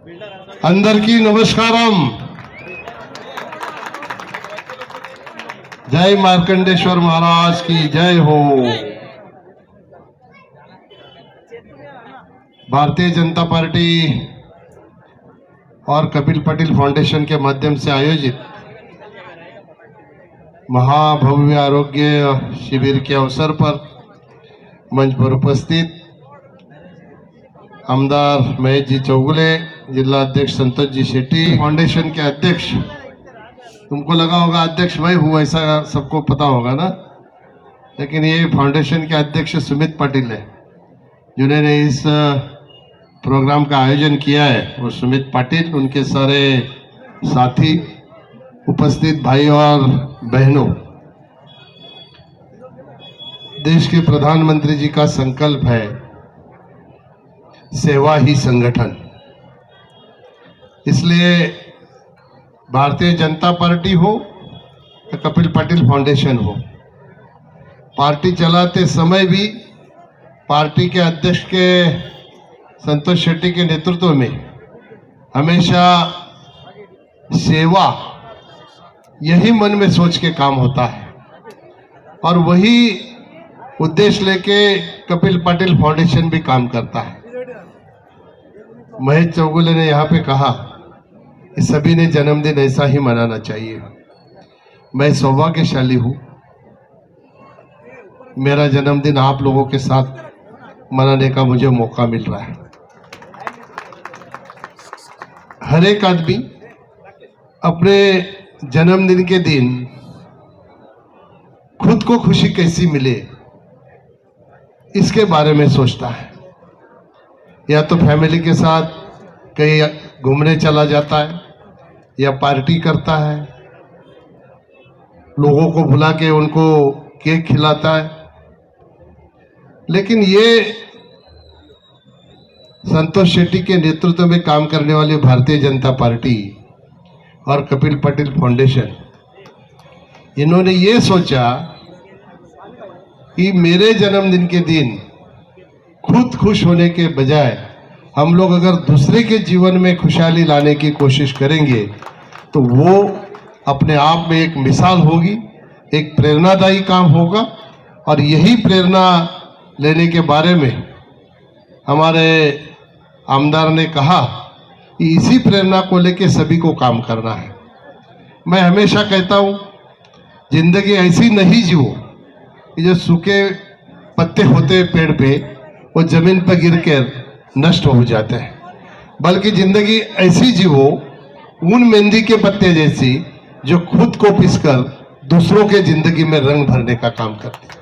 అందరికీ నమస్కారం. जय मार्कंडेश्वर महाराज की जय हो. भारतीय जनता पार्टी और कपिल पटेल फाउंडेशन के माध्यम से आयोजित महाभव्य आरोग्य शिविर के अवसर पर मंच पर उपस्थित आमदार महेश जी चौगुले, जिला अध्यक्ष संतोष जी शेट्टी, फाउंडेशन के अध्यक्ष, तुमको लगा होगा अध्यक्ष मैं हूँ ऐसा सबको पता होगा ना, लेकिन ये फाउंडेशन के अध्यक्ष सुमित पाटिल है जिन्होंने इस प्रोग्राम का आयोजन किया है. वो सुमित पाटिल, उनके सारे साथी, उपस्थित भाई और बहनों, देश के प्रधानमंत्री जी का संकल्प है सेवा ही संगठन. इसलिए भारतीय जनता पार्टी हो या कपिल पटेल फाउंडेशन हो, पार्टी चलाते समय भी पार्टी के अध्यक्ष के संतोष शेट्टी के नेतृत्व में हमेशा सेवा यही मन में सोच के काम होता है और वही उद्देश्य लेके कपिल पटेल फाउंडेशन भी काम करता है. महेश चौगुले ने यहाँ पे कहा कि सभी ने जन्मदिन ऐसा ही मनाना चाहिए. मैं सौभाग्यशाली हूँ, मेरा जन्मदिन आप लोगों के साथ मनाने का मुझे मौका मिल रहा है. हर एक आदमी अपने जन्मदिन के दिन खुद को खुशी कैसी मिले इसके बारे में सोचता है. या तो फैमिली के साथ कहीं घूमने चला जाता है या पार्टी करता है, लोगों को बुला के उनको केक खिलाता है. लेकिन ये संतोष शेट्टी के नेतृत्व में काम करने वाली भारतीय जनता पार्टी और कपिल पटेल फाउंडेशन, इन्होंने ये सोचा कि मेरे जन्मदिन के दिन खुद खुश होने के बजाय हम लोग अगर दूसरे के जीवन में खुशहाली लाने की कोशिश करेंगे तो वो अपने आप में एक मिसाल होगी, एक प्रेरणादायी काम होगा. और यही प्रेरणा लेने के बारे में हमारे आमदार ने कहा कि इसी प्रेरणा को लेके सभी को काम करना है. मैं हमेशा कहता हूँ जिंदगी ऐसी नहीं जियो कि जो सूखे पत्ते होते पेड़ पे वो जमीन पर गिर कर नष्ट हो जाते हैं, बल्कि जिंदगी ऐसी जियो उन मेहंदी के पत्ते जैसी जो खुद को पिसकर दूसरों के जिंदगी में रंग भरने का काम करती है.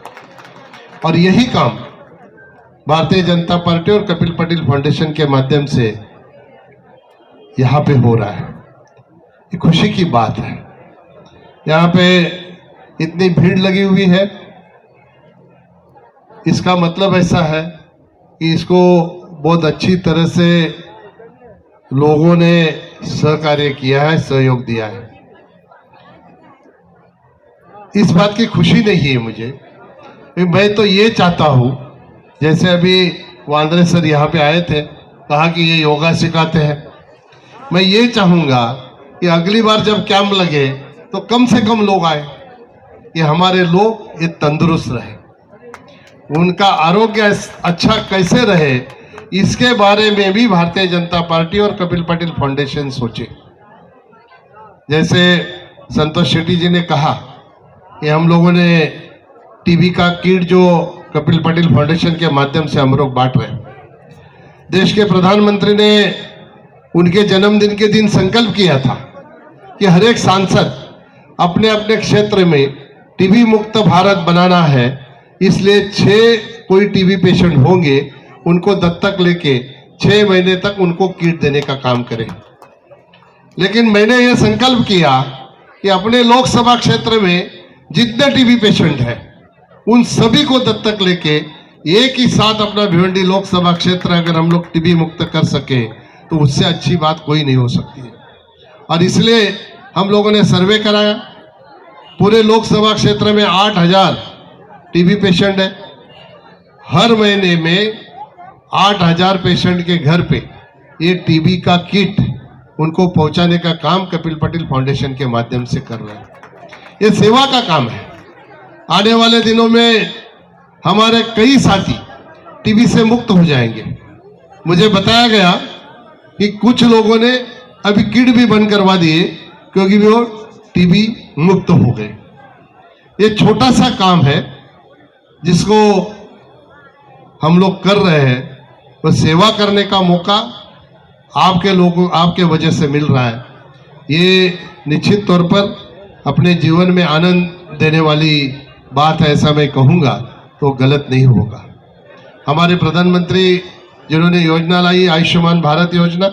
और यही काम भारतीय जनता पार्टी और कपिल पटेल फाउंडेशन के माध्यम से यहाँ पे हो रहा है. ये खुशी की बात है. यहाँ पे इतनी भीड़ लगी हुई है, इसका मतलब ऐसा है कि इसको बहुत अच्छी तरह से लोगों ने सहकार्य किया है, सहयोग दिया है. इस बात की खुशी नहीं है मुझे. मैं तो ये चाहता हूँ, जैसे अभी वांद्रे सर यहाँ पे आए थे, कहा कि ये योगा सिखाते हैं. मैं ये चाहूँगा कि अगली बार जब कैंप लगे तो कम से कम लोग आए, कि हमारे लोग ये तंदुरुस्त रहे, उनका आरोग्य अच्छा कैसे रहे इसके बारे में भी भारतीय जनता पार्टी और कपिल पटेल फाउंडेशन सोचे. जैसे संतोष शेट्टी जी ने कहा कि हम लोगों ने टीबी का किट जो कपिल पटेल फाउंडेशन के माध्यम से हम लोग बांट रहे हैं. देश के प्रधानमंत्री ने उनके जन्मदिन के दिन संकल्प किया था कि हर एक सांसद अपने अपने क्षेत्र में टीबी मुक्त भारत बनाना है. इसलिए 6 कोई टीबी पेशेंट होंगे, उनको दत्तक लेके 6 महीने तक उनको किट देने का काम करें. लेकिन मैंने यह संकल्प किया कि अपने लोकसभा क्षेत्र में जितने टीबी पेशेंट हैं उन सभी को दत्तक लेके एक ही साथ अपना भिवंडी लोकसभा क्षेत्र अगर हम लोग टीबी मुक्त कर सके तो उससे अच्छी बात कोई नहीं हो सकती है. और इसलिए हम लोगों ने सर्वे कराया. पूरे लोकसभा क्षेत्र में 8000 टीबी पेशेंट है. हर महीने में 8000 पेशेंट के घर पे ये टीबी का किट उनको पहुंचाने का काम कपिल पटेल फाउंडेशन के माध्यम से कर रहे हैं। ये सेवा का काम है। आने वाले दिनों में हमारे कई साथी टीबी से मुक्त हो जाएंगे। मुझे बताया गया कि कुछ लोगों ने अभी किट भी बंद करवा दिए क्योंकि वो टीबी मुक्त हो गए। ये छोटा सा काम है जिसको हम लोग कर रहे हैं, वो सेवा करने का मौका आपके लोगों, आपके वजह से मिल रहा है। ये निश्चित तौर पर अपने जीवन में आनंद देने वाली बात है, ऐसा मैं कहूँगा तो गलत नहीं होगा। हमारे प्रधानमंत्री जिन्होंने योजना लाई, आयुष्मान भारत योजना,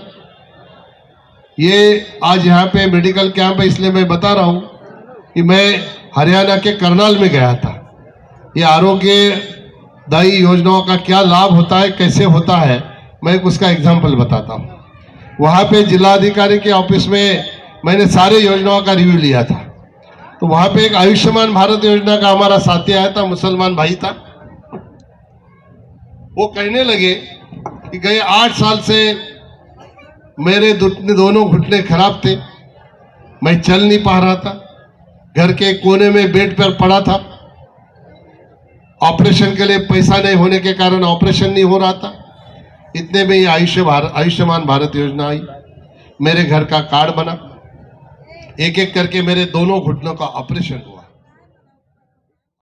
ये आज यहाँ पे मेडिकल कैंप है, इसलिए मैं बता रहा हूँ कि मैं हरियाणा के करनाल में गया था। ये आरोग्यदायी योजनाओं का क्या लाभ होता है, कैसे होता है, मैं उसका एग्जाम्पल बताता हूँ। वहाँ पे जिलाधिकारी के ऑफिस में मैंने सारे योजनाओं का रिव्यू लिया था। तो वहाँ पे एक आयुष्मान भारत योजना का हमारा साथी आया था, मुसलमान भाई था। वो कहने लगे कि गए 8 साल से मेरे दोनों घुटने खराब थे, मैं चल नहीं पा रहा था, घर के कोने में बेड पर पड़ा था, ऑपरेशन के लिए पैसा नहीं होने के कारण ऑपरेशन नहीं हो रहा था। इतने में ये आयुष्मान भारत योजना आई, मेरे घर का कार्ड बना, एक एक करके मेरे दोनों घुटनों का ऑपरेशन हुआ।